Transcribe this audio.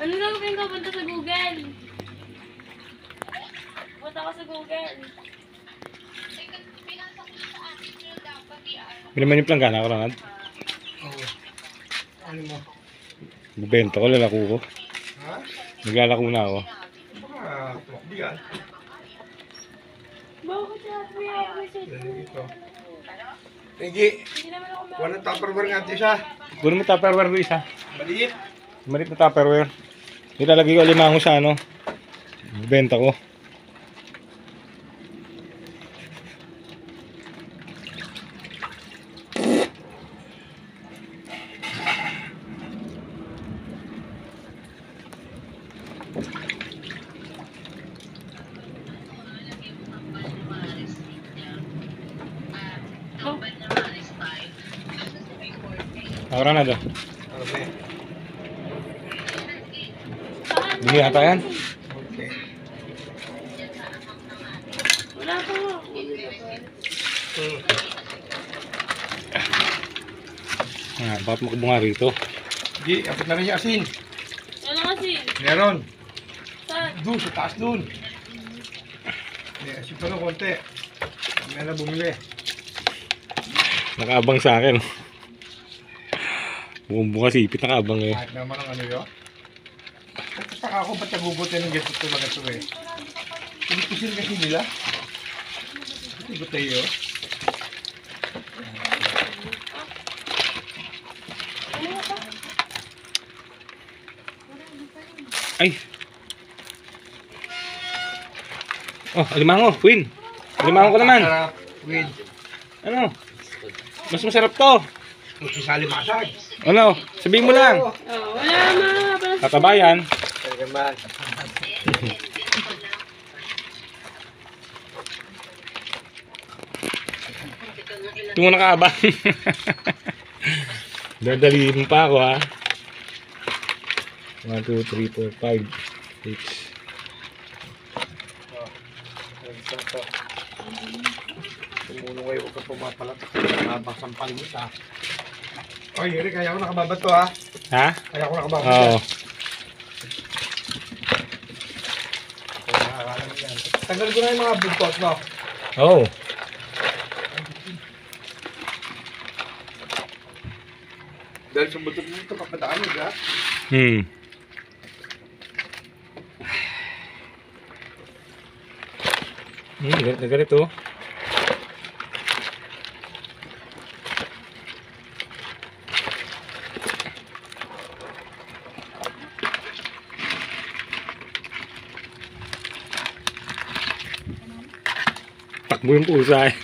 Ano gagawin ko? Punta sa Google. Punta ko sa Google. Binaman yung planggana ko, Ronald. Oo. Ano mo? Bubento ko, lalako ko. Ha? Naglalako na ako. Baka tumakbo yan. Bakit sabi ako sa Dito. Hindi. Hindi naman ako Walang tupperware nga isa. Kunin mo tupperware ko isa. Maliit. Malit na tupperware. Ilalagay ko alimango sa ano. Bubenta ko. Ako na doon. Okay. Bili ata yan. Okay. Wala pa mo. Bakit makabunga rito? Hindi, apit na rin yung asin. Ano kasi? Meron. Saan? Doon, sa taas doon. Asin pa ng konti. Meron na bumili. Nakaabang sa akin. Bunga sipit, nakaabang eh. Kahit naman ang ano yun. Saka ako ba't nagubuti ng ganito talaga ito eh. Pinipisil kasi nila. Ito ba tayo? Ay! Oh, alimango, Queen! Alimango ko naman! Sarap. With Ano? Mas masarap to! sali masag. Ano? Sabihin mo lang! Oh, wala ma. Tatabayan! Talaga man. Ito mo nakaabang. Dadalihin pa ako ha. 1, 2, 3, 4, 5, 6. Tumulo kayo, huwag kang pumapalat. Nakabang sampal mo sa. Oy, Yuri, kaya ako nakababat to ha. Ha? Kaya ako nakababat. Oo. Tagal ko na yung mga bugtot, no? Oo. Dahil sa butot mo ito, papadaan mo, ha? Hmm. Galit na galit oh. Takbo yung pusa eh.